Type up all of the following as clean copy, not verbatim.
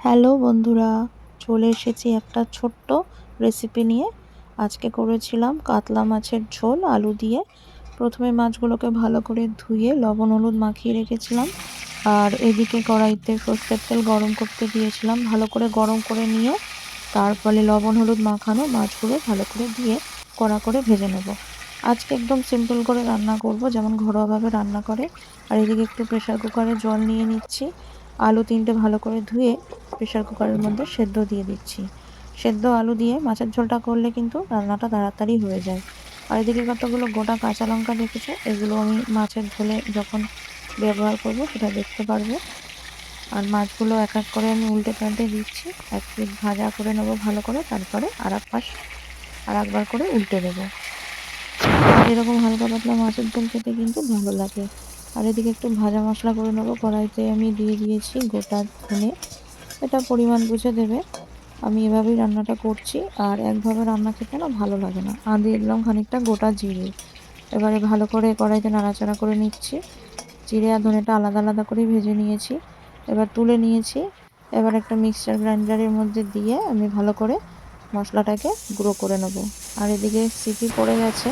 Hello বন্ধুরা, চলে এসেছি একটা ছোট্ট রেসিপি নিয়ে। আজকে করেছিলাম কাতলা মাছের ঝোল আলু দিয়ে। প্রথমে মাছগুলোকে ভালো করে ধুয়ে লবণ হলুদ মাখিয়ে রেখেছিলাম। আর এদিকে কড়াইতে সর্ষের তেল গরম করতে দিয়েছিলাম, ভালো করে গরম করে নিয়ে তারপরে লবণ হলুদ মাখানো মাছগুলো ভালো করে দিয়ে কড়া করে ভেজে নেব। আজকে একদম সিম্পল করে রান্না করব, যেমন ঘরোয়াভাবে রান্না করে। আর এদিকে একটু প্রেসার কুকারে জল নিয়ে নিচ্ছি। আলু তিনটে ভালো করে ধুয়ে প্রেসার কুকারের মধ্যে সেদ্ধ দিয়ে দিচ্ছি। সেদ্ধ আলু দিয়ে মাছের ঝোলটা করলে কিন্তু রান্নাটা তাড়াতাড়ি হয়ে যায়। আর এদিকে কতগুলো গোটা কাঁচা লঙ্কা রেখেছে, এগুলো আমি মাছের ঝোলে যখন ব্যবহার করব সেটা দেখতে পারবো। আর মাছগুলো এক এক করে আমি উল্টে পাল্টে দিচ্ছি। এক পিঠ ভাজা করে নেবো ভালো করে, তারপরে আর এক পাশ আর একবার করে উল্টে দেবো। আর এরকম হালকা পাতলা মাছের ঝোল খেতে কিন্তু ভালো লাগে। আর এদিকে একটু ভাজা মশলা করে নেবো। কড়াইতে আমি দিয়ে দিয়েছি গোটা ধনে, এটা পরিমাণ বুঝে দেবে। আমি এভাবেই রান্নাটা করছি, আর একভাবে রান্না খেতে না ভালো লাগে না। আর দিয়ে দিলাম খানিকটা গোটা জিরে। এবারে ভালো করে কড়াইতে নাড়াচাড়া করে নিচ্ছি। জিরে আর ধনেটা আলাদা আলাদা করে ভেজে নিয়েছি, এবার তুলে নিয়েছি। এবার একটা মিক্সচার গ্রাইন্ডারের মধ্যে দিয়ে আমি ভালো করে মশলাটাকে গুঁড়ো করে নেব। আর এদিকে সিটি পড়ে গেছে,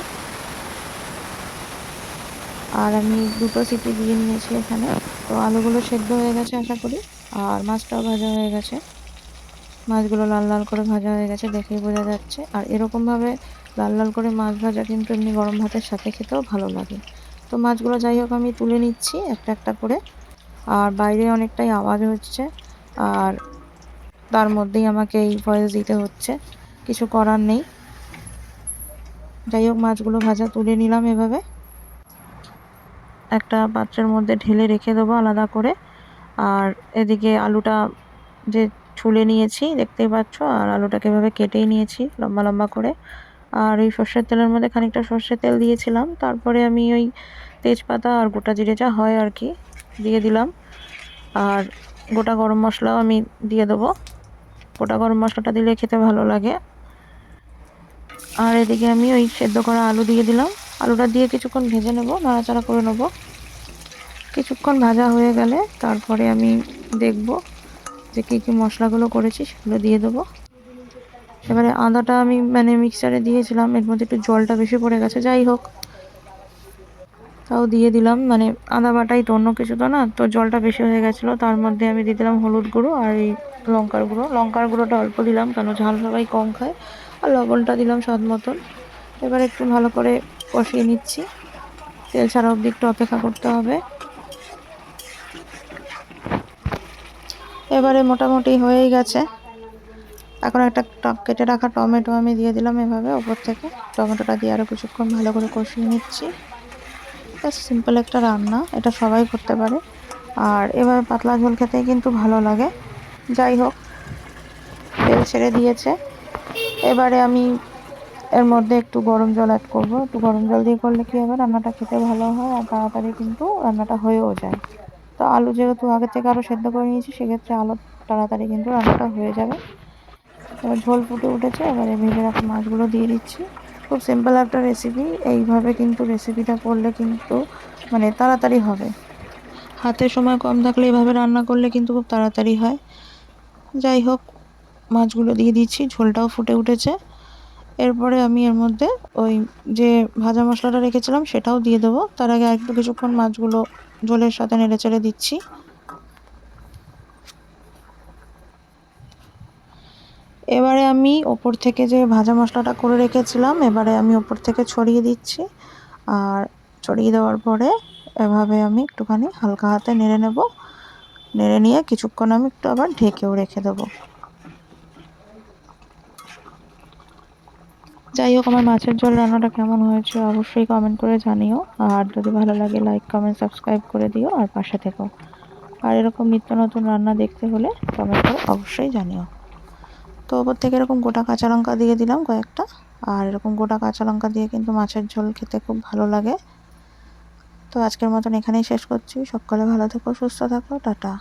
আর আমি দুটো সিটি দিয়ে নিয়েছি এখানে। তো আলুগুলো সেদ্ধ হয়ে গেছে আশা করি, আর মাছটাও ভাজা হয়ে গেছে। মাছগুলো লাল লাল করে ভাজা হয়ে গেছে, দেখেই বোঝা যাচ্ছে। আর এরকমভাবে লাল লাল করে মাছ ভাজা কিন্তু এমনি গরম ভাতের সাথে খেতেও ভালো লাগে। তো মাছগুলো যাই হোক আমি তুলে নিচ্ছি একটা একটা করে। আর বাইরে অনেকটাই আওয়াজ হচ্ছে, আর তার মধ্যেই আমাকে এই ভয়েস দিতে হচ্ছে, কিছু করার নেই। যাই হোক মাছগুলো ভাজা তুলে নিলাম, এভাবে একটা পাত্রের মধ্যে ঢেলে রেখে দেবো আলাদা করে। আর এদিকে আলুটা যে ছুলে নিয়েছি দেখতেই পাচ্ছ, আর আলুটাকে এভাবে কেটেই নিয়েছি লম্বা লম্বা করে। আর ওই সর্ষের তেলের মধ্যে খানিকটা সর্ষের তেল দিয়েছিলাম, তারপরে আমি ওই তেজপাতা আর গোটা জিরে যা হয় আর কি দিয়ে দিলাম। আর গোটা গরম মশলাও আমি দিয়ে দেবো, গোটা গরম মশলাটা দিলে খেতে ভালো লাগে। আর এদিকে আমি ওই সেদ্ধ করা আলু দিয়ে দিলাম। আলুটা দিয়ে কিছুক্ষণ ভেজে নেব, নাড়াচাড়া করে নেব। কিছুক্ষণ ভাজা হয়ে গেলে তারপরে আমি দেখব যে কী কী মশলাগুলো করেছি সেগুলো দিয়ে দেবো। এবারে আদাটা আমি মিক্সারে দিয়েছিলাম, এর মধ্যে একটু জলটা বেশি পড়ে গেছে, যাই হোক তাও দিয়ে দিলাম। আদা বাটাই তো, অন্য কিছু তো না। তো জলটা বেশি হয়ে গেছিলো, তার মধ্যে আমি দিয়ে দিলাম হলুদ গুঁড়ো আর এই লঙ্কার গুঁড়ো। লঙ্কার গুঁড়োটা অল্প দিলাম, কেন ঝাল সবাই কম খায়। আর লবণটা দিলাম স্বাদ মতন। এবার একটু ভালো করে কষিয়ে নিচ্ছি, তেল ছাড়া অবধি একটু অপেক্ষা করতে হবে। এবারে মোটামুটি হয়েই গেছে। এখন একটা কেটে রাখা টমেটো আমি দিয়ে দিলাম এভাবে ওপর থেকে। টমেটোটা দিয়ে আরও কিছুক্ষণ ভালো করে কষিয়ে নিচ্ছি। সিম্পল একটা রান্না, এটা সবাই করতে পারে। আর এভাবে পাতলা ঝোল খেতে কিন্তু ভালো লাগে। যাই হোক তেল ছেড়ে দিয়েছে, এবারে আমি এর মধ্যে একটু গরম জল অ্যাড করব। একটু গরম জল দিয়ে করলে কী হবে, রান্নাটা খেতে ভালো হয় আর তাড়াতাড়ি কিন্তু রান্নাটা হয়েও যায়। তো আলু যেহেতু আগে থেকে আরও সেদ্ধ করে নিয়েছি, সেক্ষেত্রে আলু তাড়াতাড়ি কিন্তু রান্নাটা হয়ে যাবে। এবার ঝোল ফুটে উঠেছে, এবারে ভেজে রাখা মাছগুলো দিয়ে দিচ্ছি। খুব সিম্পল একটা রেসিপি, এইভাবে কিন্তু রেসিপিটা করলে কিন্তু তাড়াতাড়ি হবে। হাতে সময় কম থাকলে এভাবে রান্না করলে কিন্তু খুব তাড়াতাড়ি হয়। যাই হোক মাছগুলো দিয়ে দিচ্ছি, ঝোলটাও ফুটে উঠেছে। এরপরে আমি এর মধ্যে ওই যে ভাজা মশলাটা রেখেছিলাম সেটাও দিয়ে দেবো। তার আগে একটু কিছুক্ষণ মাছগুলো ঝোলের সাথে নেড়ে চেড়ে দিচ্ছি। এবারে আমি ওপর থেকে যে ভাজা মশলাটা করে রেখেছিলাম, এবারে আমি ওপর থেকে ছড়িয়ে দিচ্ছি। আর ছড়িয়ে দেওয়ার পরে এভাবে আমি একটুখানি হালকা হাতে নেড়ে নেব। নেড়ে নিয়ে কিছুক্ষণ আমি একটু আবার ঢেকেও রেখে দেবো। যাই হোক আমার মাছের ঝোল রান্নাটা কেমন হয়েছে অবশ্যই কমেন্ট করে জানিও। আর যদি ভালো লাগে লাইক কমেন্ট সাবস্ক্রাইব করে দিও, আর পাশে থেকো। আর এরকম নিত্য নতুন রান্না দেখতে হলে কমেন্ট করে অবশ্যই জানিও। তো ওপর থেকে এরকম গোটা কাঁচা লঙ্কা দিয়ে দিলাম কয়েকটা। আর এরকম গোটা কাঁচা লঙ্কা দিয়ে কিন্তু মাছের ঝোল খেতে খুব ভালো লাগে। তো আজকের মতন এখানেই শেষ করছি। সকলে ভালো থেকো, সুস্থ থাকো, টাটা।